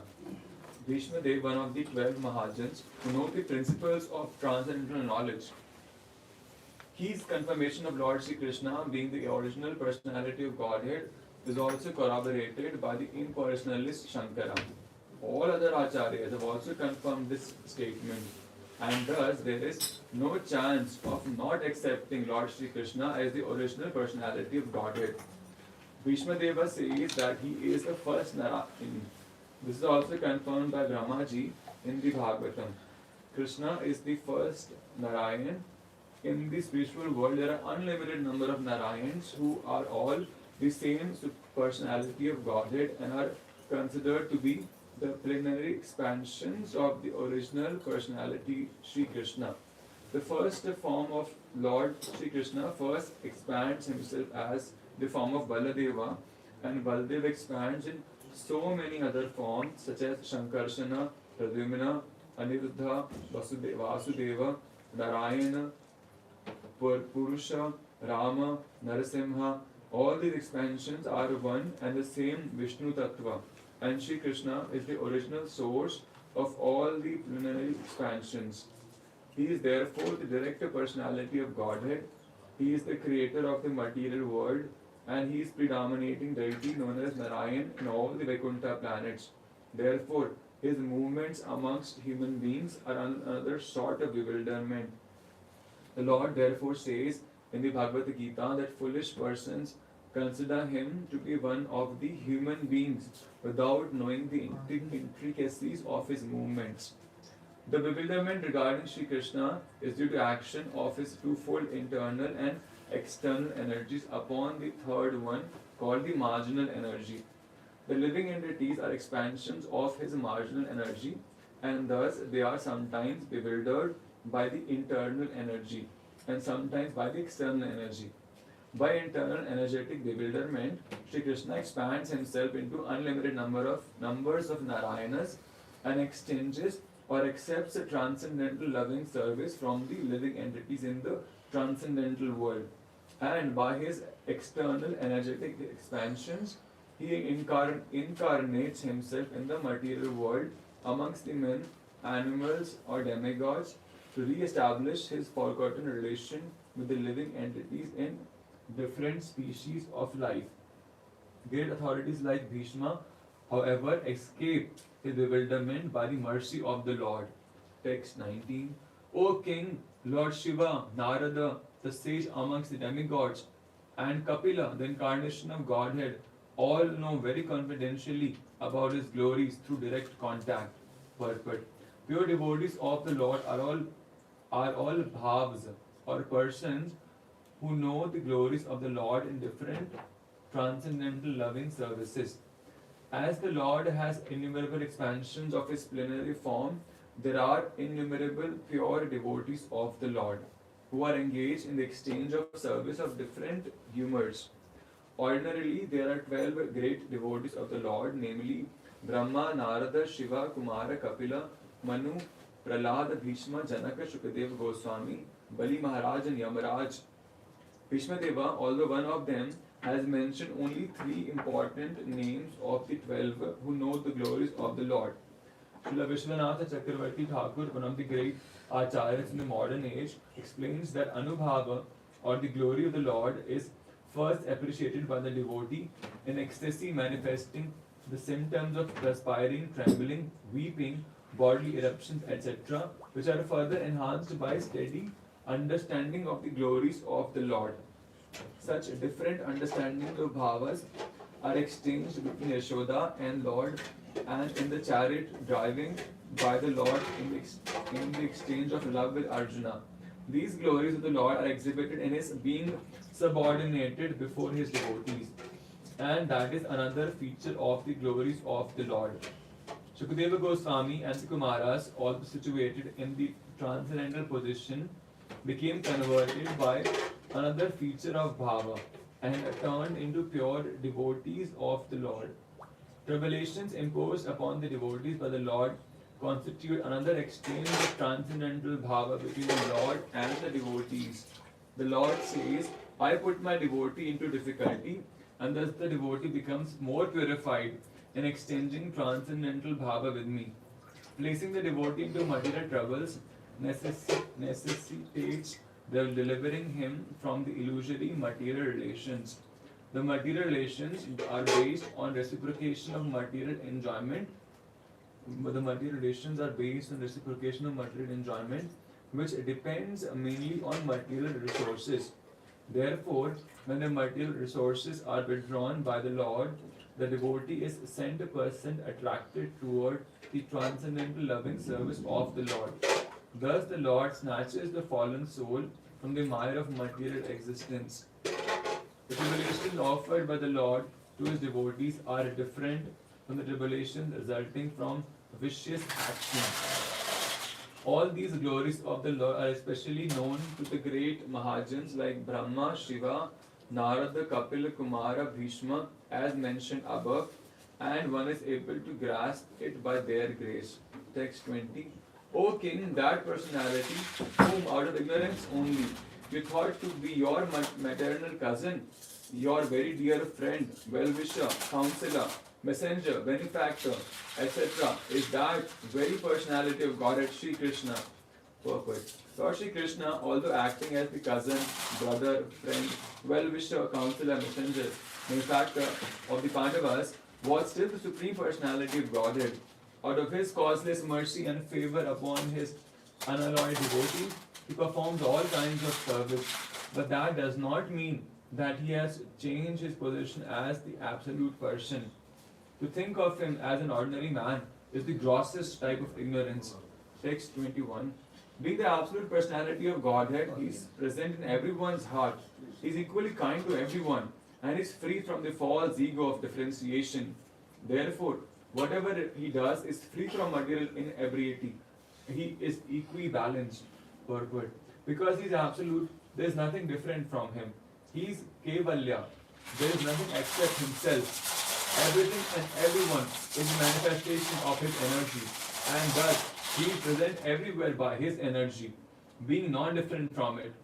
Bhishma Dev, one of the 12 Mahajans, who know the principles of transcendental knowledge. His confirmation of Lord Sri Krishna being the original personality of Godhead is also corroborated by the impersonalist Shankara. All other acharyas have also confirmed this statement, and thus there is no chance of not accepting Lord Sri Krishna as the original personality of Godhead. Bhishma Deva says that he is the first Narayan. This is also confirmed by Brahmaji in the Bhagavatam. Krishna is the first Narayan. In the spiritual world, there are unlimited number of Narayans who are all the same personality of Godhead and are considered to be the plenary expansions of the original personality Sri Krishna. The first form of Lord Sri Krishna first expands himself as the form of Baladeva, and Baladeva expands in so many other forms such as Shankarshana, Pradyumna, Aniruddha, Vasudeva, Narayana, Purusha, Rama, Narasimha. All these expansions are one and the same Vishnu Tattva, and Sri Krishna is the original source of all the plenary expansions. He is therefore the direct personality of Godhead. He is the creator of the material world, and he is predominating deity known as Narayan in all the Vaikuntha planets. Therefore, his movements amongst human beings are another sort of bewilderment. The Lord therefore says in the Bhagavad Gita that foolish persons consider him to be one of the human beings without knowing the intricacies of his movements. The bewilderment regarding Sri Krishna is due to action of his twofold internal and external energies upon the third one, called the marginal energy. The living entities are expansions of his marginal energy, and thus they are sometimes bewildered by the internal energy and sometimes by the external energy. By internal energetic bewilderment, Sri Krishna expands himself into unlimited numbers of Narayanas and exchanges or accepts a transcendental loving service from the living entities in the transcendental world. And by his external energetic expansions, he incarnates himself in the material world amongst the men, animals, or demigods to re-establish his forgotten relation with the living entities in different species of life. Great authorities like Bhishma, however, escape his bewilderment by the mercy of the Lord. Text 19. O King, Lord Shiva, Narada, the sage amongst the demigods, and Kapila, the incarnation of Godhead, all know very confidentially about his glories through direct contact. Purport. Pure devotees of the Lord are all bhavs or persons who know the glories of the Lord in different transcendental loving services. As the Lord has innumerable expansions of his plenary form, there are innumerable pure devotees of the Lord who are engaged in the exchange of service of different humors. Ordinarily, there are 12 great devotees of the Lord, namely Brahma, Narada, Shiva, Kumara, Kapila, Manu, Prahlad, Bhishma, Janaka, Shukadeva Goswami, Bali Maharaj, and Yamaraj. Bhishma Deva, although one of them, has mentioned only 3 important names of the 12 who know the glories of the Lord. Srila Vishwanatha Chakravarti Thakur, one of the great acharyas in the modern age, explains that Anubhava, or the glory of the Lord, is first appreciated by the devotee in ecstasy, manifesting the symptoms of perspiring, trembling, weeping, bodily eruptions, etc., which are further enhanced by steady understanding of the glories of the Lord. Such different understandings of bhavas are exchanged between Yashoda and Lord, and in the chariot driving by the Lord in the exchange of love with Arjuna. These glories of the Lord are exhibited in his being subordinated before his devotees, and that is another feature of the glories of the Lord. Shukadeva Goswami and the Kumaras, also situated in the transcendental position, became converted by another feature of bhava and turned into pure devotees of the Lord. Revelations imposed upon the devotees by the Lord constitute another exchange of transcendental bhava between the Lord and the devotees. The Lord says, I put my devotee into difficulty, and thus the devotee becomes more purified in exchanging transcendental bhava with me. Placing the devotee into material troubles necessitates the delivering him from the illusory material relations. The material relations are based on reciprocation of material enjoyment. The material relations are based on reciprocation of material enjoyment, which depends mainly on material resources. Therefore, when the material resources are withdrawn by the Lord, the devotee is 100% attracted toward the transcendental loving service of the Lord. Thus, the Lord snatches the fallen soul from the mire of material existence. The tribulations offered by the Lord to his devotees are different from the tribulations resulting from vicious action. All these glories of the Lord are especially known to the great Mahajans like Brahma, Shiva, Narada, Kapila, Kumara, Bhishma, as mentioned above, and one is able to grasp it by their grace. Text 20. O King, that personality, whom out of ignorance only you thought to be your maternal cousin, your very dear friend, well-wisher, counselor, messenger, benefactor, etc., is that very personality of Godhead Sri Krishna. Purport. Lord Sri Krishna, although acting as the cousin, brother, friend, well-wisher, counselor, messenger, benefactor of the Pandavas, was still the supreme personality of Godhead. Out of his causeless mercy and favor upon his unalloyed devotees, he performs all kinds of service. But that does not mean that he has changed his position as the absolute person. To think of him as an ordinary man is the grossest type of ignorance. Text 21. Being the absolute personality of Godhead, he is present in everyone's heart. He is equally kind to everyone and is free from the false ego of differentiation. Therefore, whatever he does is free from material inebriety. He is equibalanced. Purport. Because he is absolute, there is nothing different from him. He is Kevalya. There is nothing except himself. Everything and everyone is a manifestation of his energy, and thus he is present everywhere by his energy, being non-different from it.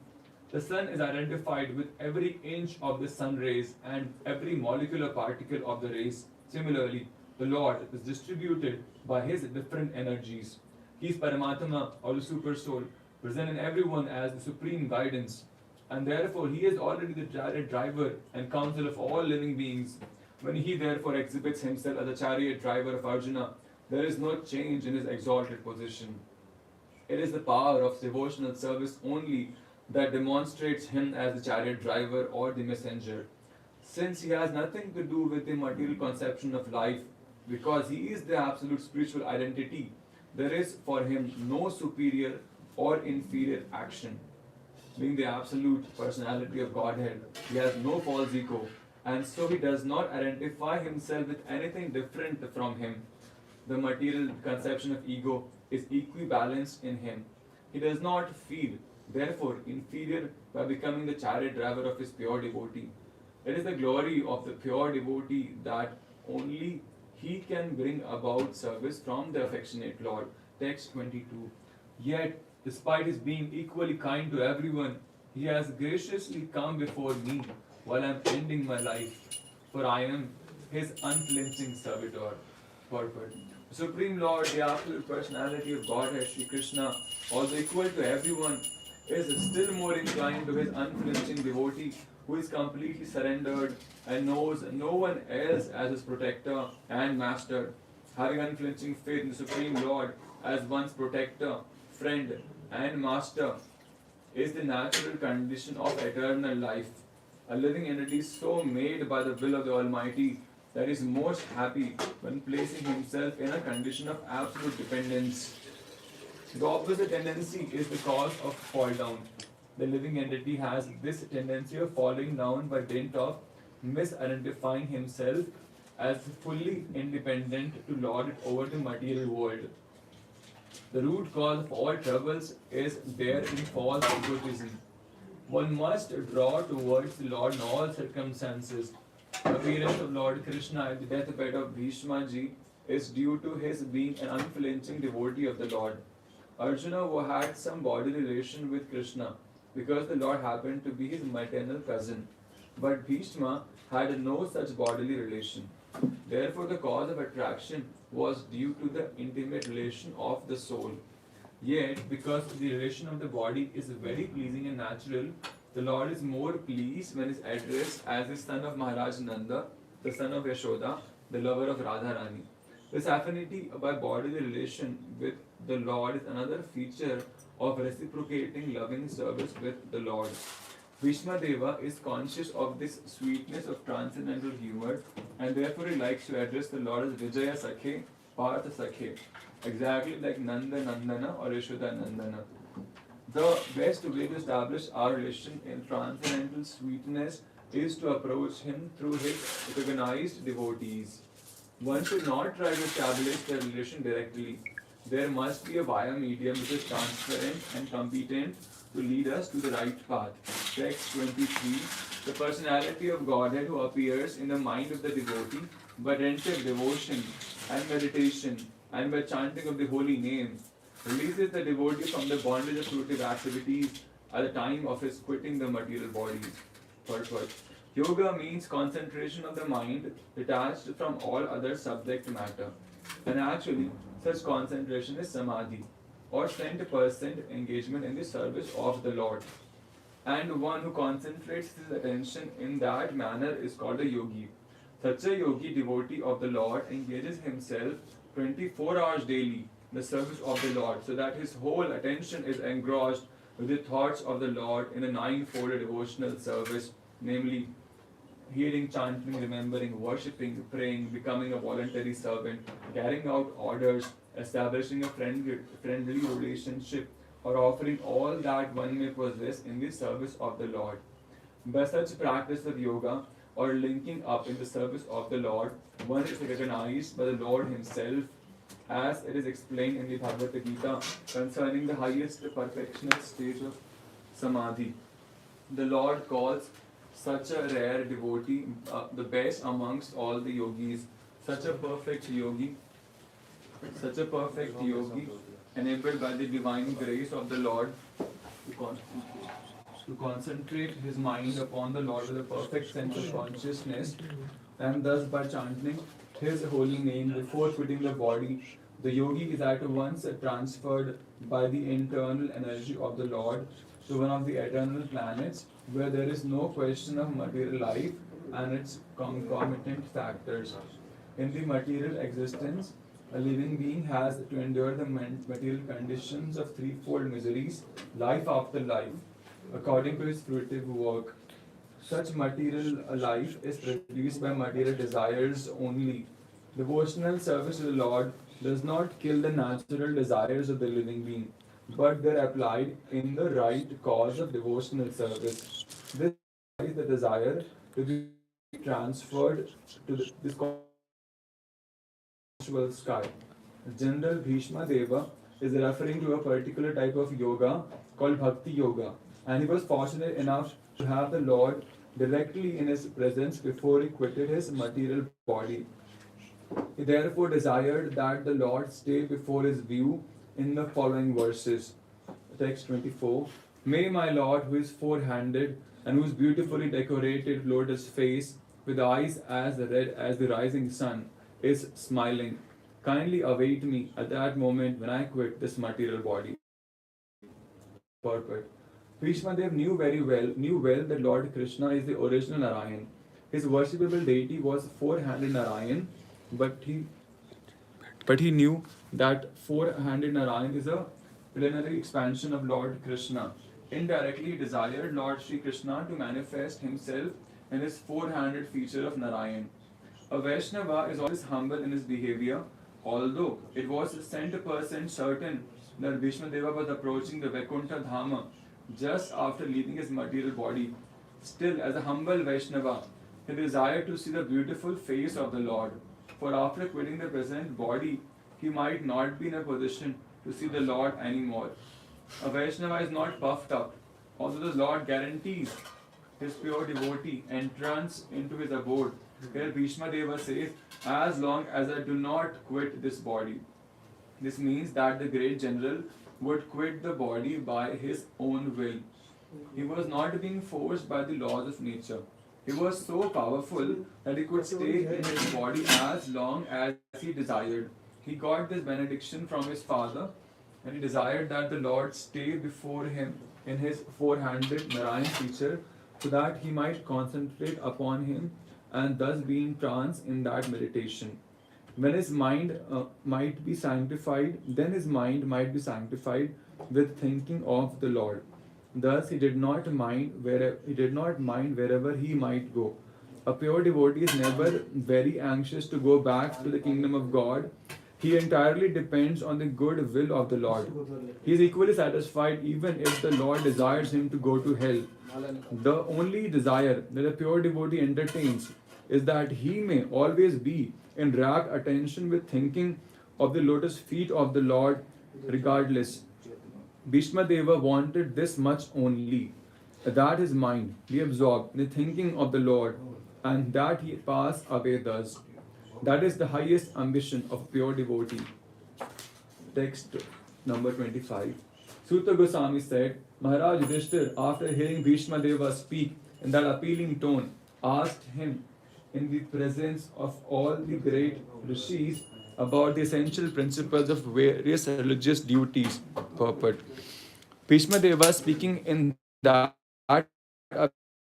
The sun is identified with every inch of the sun rays and every molecular particle of the rays. Similarly, the Lord is distributed by his different energies. He is Paramatma or the Super Soul, present in everyone as the supreme guidance, and therefore he is already the chariot driver and counsel of all living beings. When he therefore exhibits himself as the chariot driver of Arjuna, there is no change in his exalted position. It is the power of devotional service only that demonstrates him as the chariot driver or the messenger. Since he has nothing to do with the material conception of life, because he is the absolute spiritual identity, there is for him no superior or inferior action. Being the absolute personality of Godhead, he has no false ego, and so he does not identify himself with anything different from him. The material conception of ego is equibalanced in him. He does not feel, therefore, inferior by becoming the chariot driver of his pure devotee. It is the glory of the pure devotee that only he can bring about service from the affectionate Lord. Text 22. Yet, despite his being equally kind to everyone, he has graciously come before me while I am ending my life, for I am his unflinching servitor. Purport. The Supreme Lord, the absolute personality of Godhead, Sri Krishna, although equal to everyone, is still more inclined to his unflinching devotee who is completely surrendered and knows no one else as his protector and master. Having unflinching faith in the Supreme Lord as one's protector, friend, and master is the natural condition of eternal life. A living entity so made by the will of the Almighty that is most happy when placing himself in a condition of absolute dependence. The opposite tendency is the cause of fall down. The living entity has this tendency of falling down by dint of misidentifying himself as fully independent to lord it over the material world. The root cause of all troubles is there in false egotism. One must draw towards the Lord in all circumstances. The appearance of Lord Krishna at the deathbed of Bhishma ji is due to his being an unflinching devotee of the Lord. Arjuna who had some bodily relation with Krishna because the Lord happened to be his maternal cousin. But Bhishma had no such bodily relation. Therefore, the cause of attraction was due to the intimate relation of the soul. Yet, because the relation of the body is very pleasing and natural, the Lord is more pleased when he is addressed as the son of Maharaj Nanda, the son of Yashoda, the lover of Radharani. This affinity by bodily relation with the Lord is another feature of reciprocating loving service with the Lord. Bhishma Deva is conscious of this sweetness of transcendental humor and therefore he likes to address the Lord as Vijaya Sakhe, Partha Sakhe, exactly like Nanda Nandana or Yashoda Nandana. The best way to establish our relation in transcendental sweetness is to approach him through his recognized devotees. One should not try to establish the relation directly. There must be a via medium which is transparent and competent to lead us to the right path. Text 23. The personality of Godhead who appears in the mind of the devotee by attentive devotion and meditation and by chanting of the holy name releases the devotee from the bondage of fruitive activities at the time of his quitting the material bodies. Purport. Yoga means concentration of the mind detached from all other subject matter. And actually, such concentration is samadhi, or 100% engagement in the service of the Lord. And one who concentrates his attention in that manner is called a yogi. Such a yogi devotee of the Lord engages himself 24 hours daily in the service of the Lord, so that his whole attention is engrossed with the thoughts of the Lord in the ninefold devotional service namely hearing, chanting, remembering, worshipping, praying, becoming a voluntary servant, carrying out orders, establishing a friendly relationship, or offering all that one may possess in the service of the Lord. By such practice of yoga or linking up in the service of the Lord, one is recognized by the Lord Himself, as it is explained in the Bhagavad Gita concerning the highest perfectional stage of Samadhi. The Lord calls such a rare devotee the best amongst all the yogis, such a perfect yogi, such a perfect yogi, enabled by the divine grace of the Lord to concentrate his mind upon the Lord with a perfect sense of consciousness, and thus by chanting his holy name before quitting the body, the yogi is at once transferred by the internal energy of the Lord to one of the eternal planets where there is no question of material life and its concomitant factors. In the material existence, a living being has to endure the material conditions of threefold miseries, life after life, according to his fruitive work. Such material life is produced by material desires only. Devotional service to the Lord does not kill the natural desires of the living being, but they're applied in the right cause of devotional service. This is the desire to be transferred to this spiritual sky. General Bhishma Deva is referring to a particular type of yoga called Bhakti Yoga, and he was fortunate enough to have the Lord directly in his presence before he quitted his material body. He therefore desired that the Lord stay before his view in the following verses. Text 24. May my Lord, who is four-handed and whose beautifully decorated lotus face with eyes as red as the rising sun is smiling, kindly await me at that moment when I quit this material body. Purport. Bhishmadev knew well that Lord Krishna is the original Narayan. His worshipable deity was four-handed Narayan, but he knew that four-handed Narayan is a plenary expansion of Lord Krishna. Indirectly, he desired Lord Sri Krishna to manifest himself in his four-handed feature of Narayan. A Vaishnava is always humble in his behavior, although it was 100% certain that Bhishmadeva was approaching the Vaikuntha Dhama just after leaving his material body. Still, as a humble Vaishnava, he desired to see the beautiful face of the Lord, for after quitting the present body, he might not be in a position to see the Lord anymore. A Vaishnava is not puffed up, although the Lord guarantees his pure devotee entrance into his abode. Here Bhishma Deva says, as long as I do not quit this body. This means that the great general would quit the body by his own will. He was not being forced by the laws of nature. He was so powerful that he could stay in his body as long as he desired. He got this benediction from his father, and he desired that the Lord stay before him in his four-handed Narayan feature, so that he might concentrate upon him and thus be in trance in that meditation. When his mind might be sanctified, then his mind might be sanctified with thinking of the Lord. Thus he did not mind wherever he might go. A pure devotee is never very anxious to go back to the kingdom of God. He entirely depends on the good will of the Lord. He is equally satisfied even if the Lord desires him to go to hell. The only desire that a pure devotee entertains is that he may always be in rapt attention with thinking of the lotus feet of the Lord regardless. Bhishma Deva wanted this much only, that his mind be absorbed in the thinking of the Lord and that he pass away thus. That is the highest ambition of a pure devotee. Text number 25. Sutta Goswami said, Maharaj Yudhishthir, after hearing Bhishma Deva speak in that appealing tone, asked him in the presence of all the great rishis about the essential principles of various religious duties. Purport. Bhishma Deva, speaking in that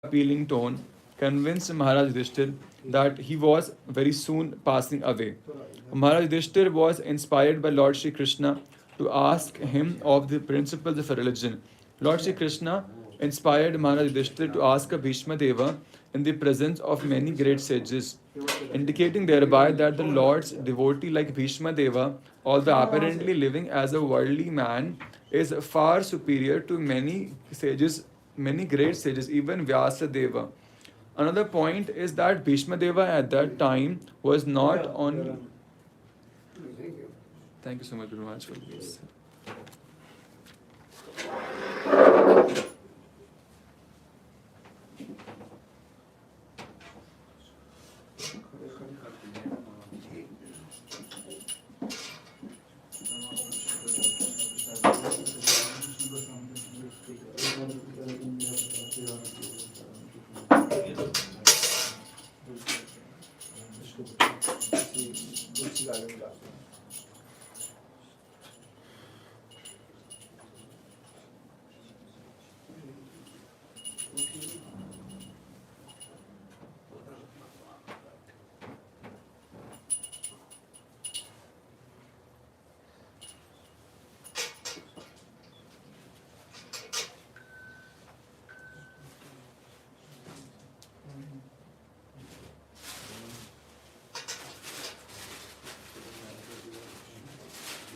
appealing tone, convinced Maharaj Yudhishthir that he was very soon passing away. Maharaj Yudhishthir was inspired by Lord Shri Krishna to ask him of the principles of a religion. Lord Shri Krishna inspired Maharaj Yudhishthira to ask Bhishma Deva in the presence of many great sages, indicating thereby that the Lord's devotee like Bhishma Deva, although apparently living as a worldly man, is far superior to many sages, many great sages, even Vyasa Deva. Another point is that Bhishma Deva at that time was not only. Thank you so much, Guru Maharaj, for this.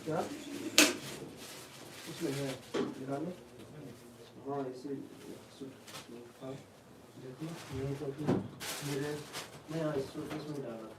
क्या इसमें है दिखा लो हाँ इसे हाँ देखो ये तो मेरे मैं हाँ इस सूट में डाला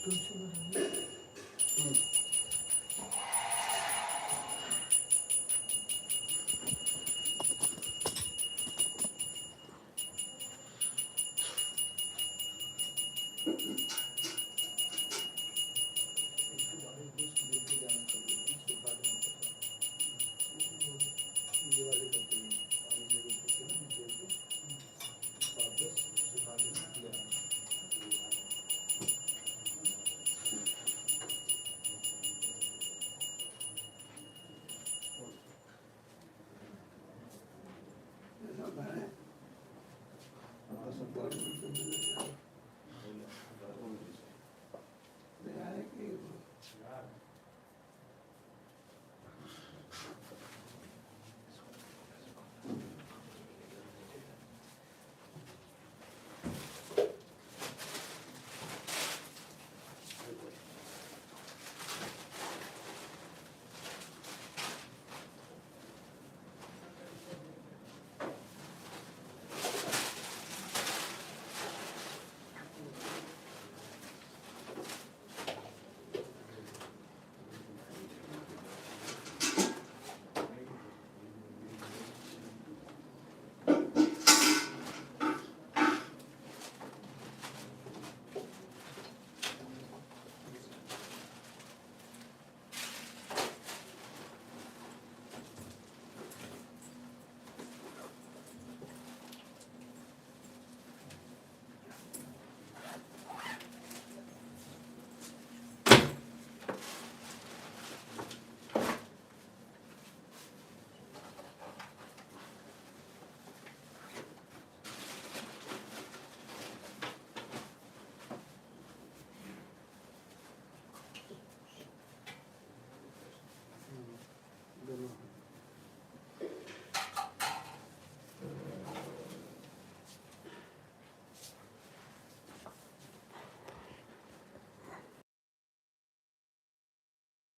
तुलसी